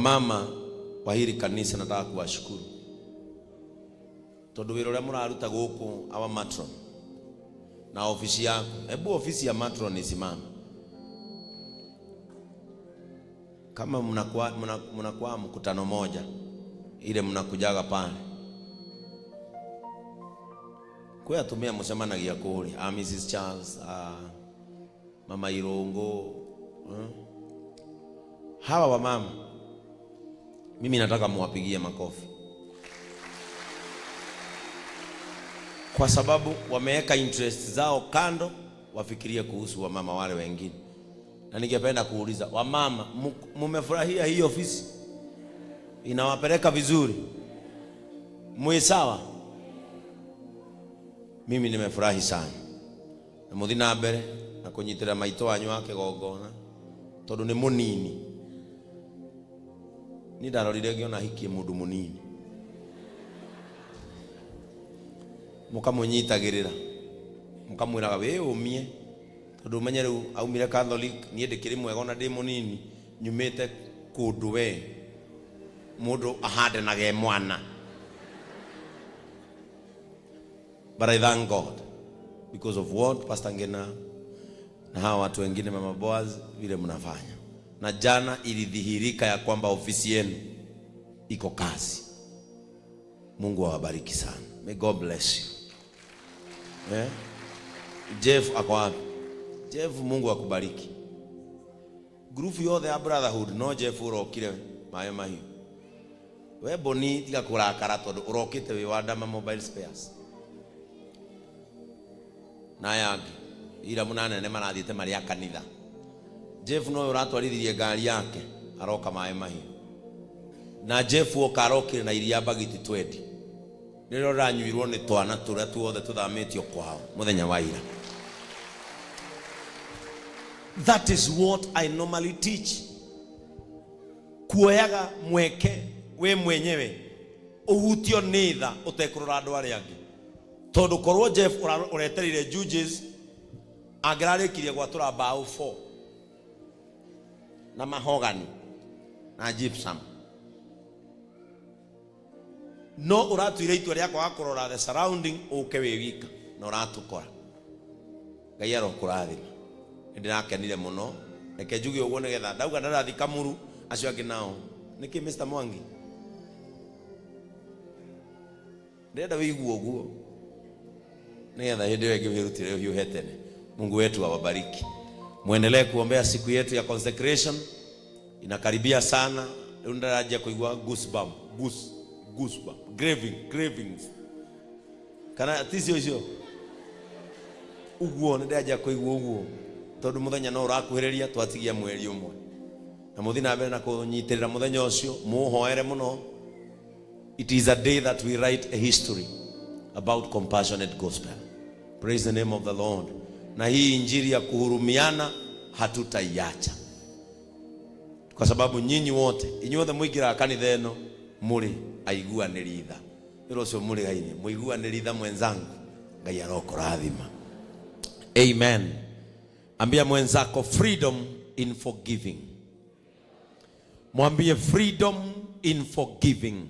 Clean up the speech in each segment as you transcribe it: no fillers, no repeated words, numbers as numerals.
Mama wa hili kanisa nataka kuwashukuru. Tondu wira uria muraruta guku awa matron na ofisi yako. Hebu ofisi ya matron isimame. Kama mnakuwa mkutano moja ile mnakujaga pale. Kwa tumia msemanagia kuri, Mrs. Charles, Mama Irongo. Hawa wa mama mimi nataka muwapigie makofi. Kwa sababu wameweka interest zao kando, wafikirie kuhusu wamama wale wengine. Na ningependa kuuliza wamama, mmefurahia hii ofisi? Inawapeleka vizuri? Mwe sawa? Mimi nimefurahi sana. Na muthina mbere na kunyitira maito wanyu wake gogona tondu ni munini. Ni ndarorire ngiona hikie mundu munini. Mukamunyitagirira. Mukamwiraga we umie. Tondu umenye riu aumire Catholic nie ndikiri mwega na ndi munini nyumite kundu we mundu ahande nage mwana. But I thank God because of what Pastor Ngena na hawa watu wengine Mama Boaz vile mnafanya. Na jana ilidhihirika ya kwamba ofisi yenu iko kazi. Mungu awabariki sana. May God bless you. Jeff ako wapi? Jeff, Mungu akubariki. Group yote ya brotherhood no Jeff urokire mayo mahiu. We boni tiga kurakara tondu urokite wi wadama mobile spares. Na yangi ira munane ne marathite mari ya kanitha. Jeff no uratwarithirie ngari yake aroka mayo mahiu. Na Jeff okarokire na iria bagiti 20. Niro ranyuirwo ni twana turia tuothe tuthamitio kwao muthenya wa ira. That is what I normally teach. Kuoyaga mweke we mwenyewe uhutio nitha utekurura andu aria angi. Tondu korwo Jeff ureterire judges agrarikirie gwatura bao 4 na mahogany na gypsum. No uratuire itua riakwa wa kurora the surrounding uke we wika na uratukora. Ngai arokurathima. Ndirakenire muno. Reke njuge uguo nigetha ndauga ndarathi Kamuru acio angi nao. Niki Mr. Mwangi? Ndenda wiguo uguo. Nigetha hindi wengi wirutire hiyo hetene. Mungu wetu awabariki. Muendelee kuombea siku yetu ya consecration. Inakaribia sana. Leo ndaraje kuigua goosebump. Goosebump. Gravings. Kana tisio hiyo. Uguo ndaje kuigua uguo. Tondu muthenya no urakuhiriria twatigia mweri umwe. Na muthina mbere na kunyitirira muthenya ucio muhoere muno. It is a day that we write a history about compassionate gospel. Praise the name of the Lord. Na hii injili ya kuhurumiana hatutaiacha. Kwa sababu nyinyi wote inyuothe muigira kanitha eno muri aiguaniritha. Iro cio muri gaini muiguaniritha mwenzangu. Ngai arokurathima. Amen. Ambia mwenzako freedom in forgiving. Mwambie freedom in forgiving.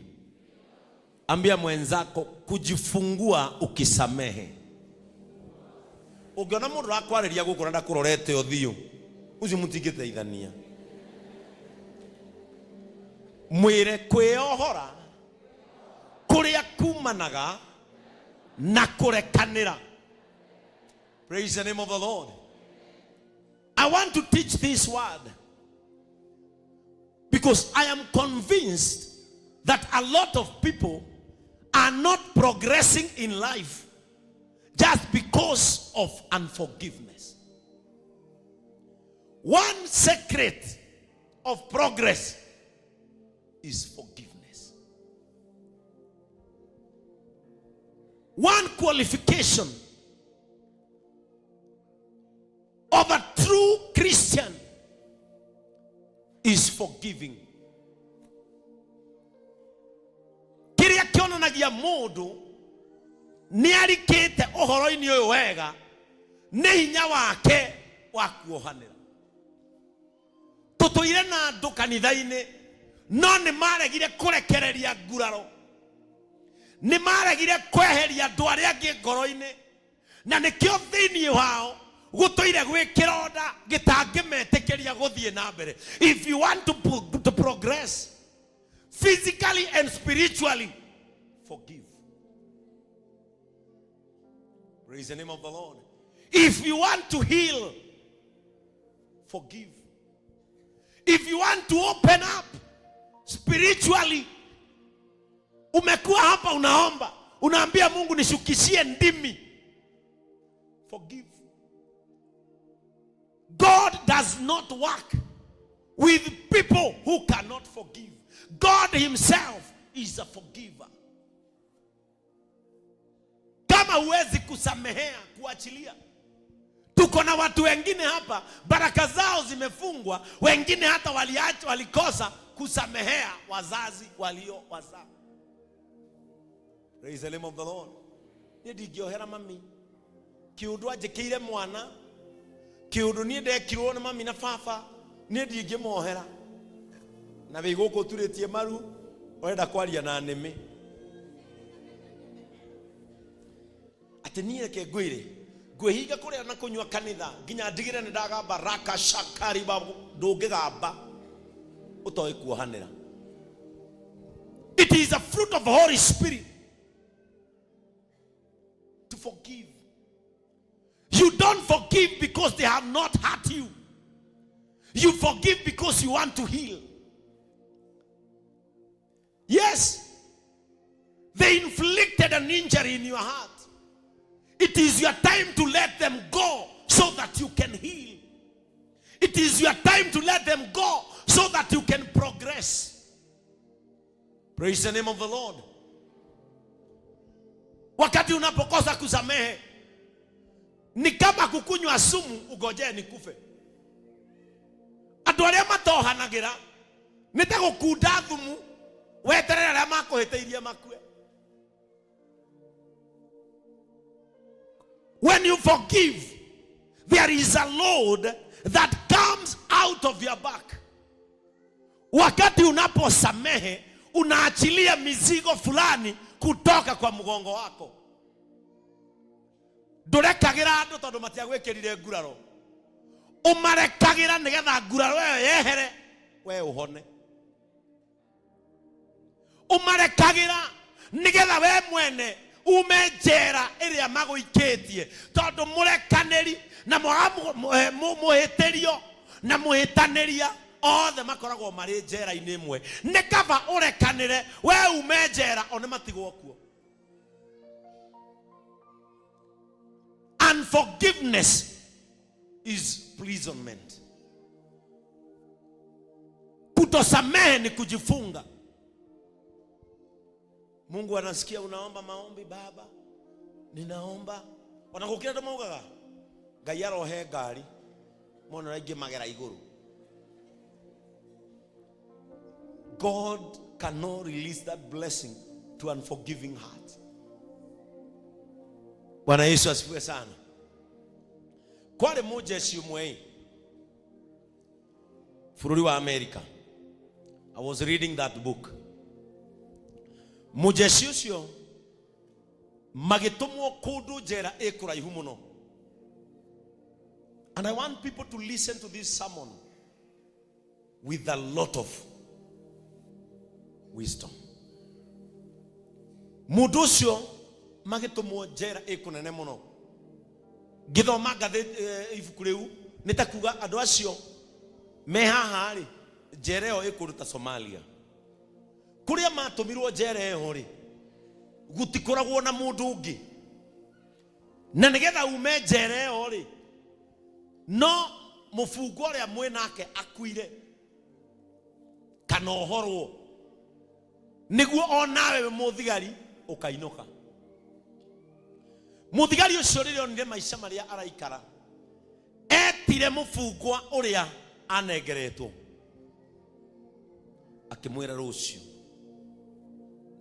Ambia mwenzako kujifungua ukisamehe. Ugiona mundu akwariria guku nda kurorete othio uzi mutingiteithania. Mwire kwiohora kuria kumanaga na kurekanira. Praise the name of the Lord. I want to teach this word because I am convinced that a lot of people are not progressing in life just because of unforgiveness. One secret of progress is forgiveness. One qualification of a true Christian is forgiving. Kiria kionanagia mundu ni arikite uhoro-ini uyu wega ni hinya wake wa kuohanira. Tutuire na andu kanitha-ini no nĩ maregire kũrekereria nguraro, nĩ maregire kweheria andũ arĩa angĩ ngoro-inĩ, na nĩkĩo thĩinĩ wao gũtũire gwĩ kĩronda gĩtangĩmetĩkĩria gũthiĩ na mbere. If you want to progress physically and spiritually, forgive. Praise the name of the Lord. If you want to heal, forgive. If you want to open up spiritually, umekuwa hapa unaomba, unaambia Mungu nishukishie ndimi, forgive. God does not work with people who cannot forgive. God himself is a forgiver. Kama huwezi kusamehea, kuachilia. Tuko na watu wengine hapa baraka zao zimefungwa, wengine hata walikosa kusamehea wazazi walio wazaa. Praise the name of the Lord. Nĩndingĩohera mami kiundu anjĩkĩire mwana, kiundu niĩ ndekirwo nĩ mami na baba, nĩndingĩmohera. Na wĩ gũkũ turĩtie maru, ũrenda kwaria na nĩmĩ. Atĩ niĩ reke ngwĩre, ngwĩhinga kũrĩa na kũnyua kanitha, nginya ndigĩre nĩ ndagamba raka shakari babu, ndũngĩgamba ũtoĩ kuohanĩra. It is a fruit of the Holy Spirit to forgive. You don't forgive because they have not hurt you. You forgive because you want to heal. Yes, they inflicted an injury in your heart. It is your time to let them go so that you can heal. It is your time to let them go so that you can progress. Praise the name of the Lord. Wakati unapokosa kusamehe, ni kama kukunywa sumu ugojee nikufe. Andũ arĩa matohanagĩra nĩtegũkunda thumu weterere arĩa makũhĩtĩirie makue. When you forgive, there is a load that comes out of your back. Wakati unaposamehe, unaachilia mizigo fulani kutoka kwa mgongo wako. Ndũrekagĩra andũ tondũ matiagwĩkĩrire nguraro. Ũmarekagĩra nĩgetha nguraro ĩyo yehere, we ũhone. Ũmarekagĩra nĩgetha we mwene ume njera ĩrĩa magũikĩtie, tondũ mũrekanĩri na mũhĩtĩrio na mũhĩtanĩria othe makoragwo marĩ njera-inĩ ĩmwe. Nĩ kaba ũrekanĩre we ume njera one matigwo kuo. Unforgiveness is imprisonment. Kutosamehe ni kujifunga. Mungu anasikia unaomba maombi, baba ninaomba, wanagukira ndo maugaga Ngai arohe ngari mona raingĩ magera igũrũ. God cannot release that blessing to unforgiving heart. Bwana Yesu asifiwe sana. Kwale mujeshi umwe bũrũri wa America. I was reading that book. Mujeshi ũcio magĩtũmwo kũndũ njera ĩkũraihu mũno. And I want people to listen to this sermon with a lot of wisdom. Mũndũ ũcio magĩtũmwo njera ĩkũnene mũno. Gĩthoma ngathĩti ibuku rĩu nĩtakuga andũ acio me haha rĩ, njera ĩyo ĩkũruta Somalia. Kuria matũmirwo njera ĩyo rĩ, gũtikoragwo na mũndũ ũngĩ. Na nĩgetha ume njera ĩyo rĩ, no mũfungo ũrĩa mwĩ nake akuire kana ohorwo, nĩguo onawe mũthigari ũkainũka. Mũthigari ũcio rĩrĩa onire maica marĩa araikara, etire mũfungwa ũrĩa anengeretwo, akĩmwĩra rũciũ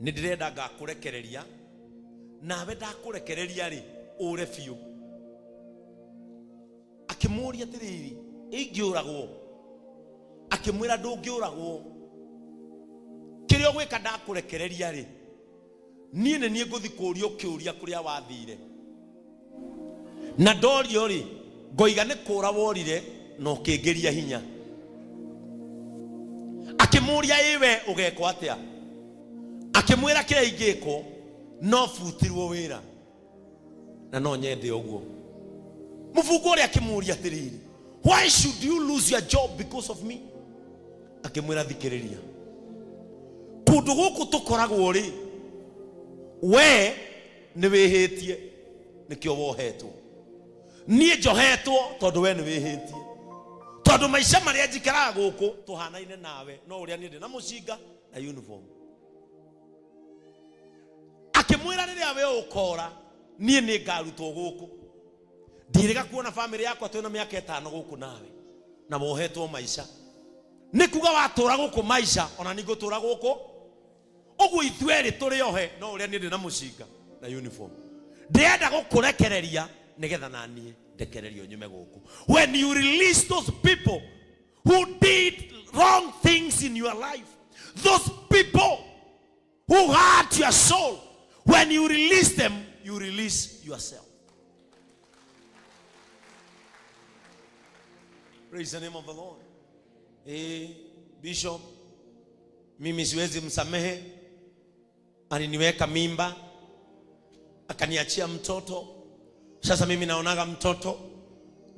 nĩndĩrenda ngakũrekereria, nawe ndakũrekereria rĩ ũre biũ. Akĩmũria atĩrĩrĩ, ingĩũragwo? Akĩmwĩra ndũngĩũragwo, uria gwika ndakurekereria ri nie ne nie nguthi kurio kiuria kuria wathire na ndorio ri ngoiga ni kura worire no kingeria hinya akimuria iwe ugeko atia akimwira kira ingiko no futirwo wira na no nyende oguo mufungo ri akimuria tiriri why should you lose your job because of me akimwira thikiriria kundu guku tukoragwo ri we ni wihitie nikio wohetwo nie njohetwo tondu we ni wihitie tondu maisha maria njikaraga guku tuhanaine nawe no uria ni ndi na mucinga na uniform akimwira riria we ukora nie ni ngarutwo guku ndirega kuona family yakwa twina miaka 5 guku nawe na wohetwo maisha nikuga watura guku maisha ona ningo tura guku ugu ithweri turi ohe no uria ni ndi na mucinga na uniform ndienda gukurekereria nigetha nanie ndekererio nyume guku when you release those people who did wrong things in your life, those people who hurt your soul, when you release them you release yourself. Praise the name of the Lord. Bishop, mimi siwezi msamehe, aliniweka mimba akaniachia mtoto. Sasa mimi naonaga mtoto,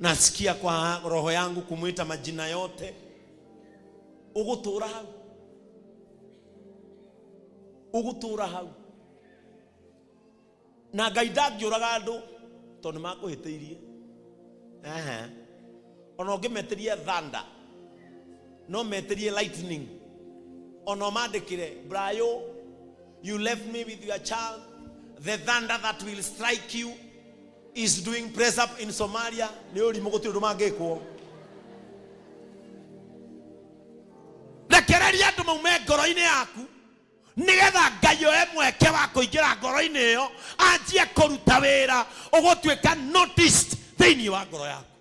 nasikia kwa roho yangu kumuita majina yote. Ugutura hau na gaidagi uraga andu tondu makuhitiirie ono ngimeterie thunder no meterie lightning ono mandikire Brayo, you left me with your child, the thunder that will strike you is doing press up in Somalia. Ni urimu gutiri ndumangikwo rekereria andu maume ngoro-ini yaku nigetha Ngai oe mweke wa kuingira ngoro-ini iyo anjie kuruta wira ugutwika noticed thiini wa ngoro yaku.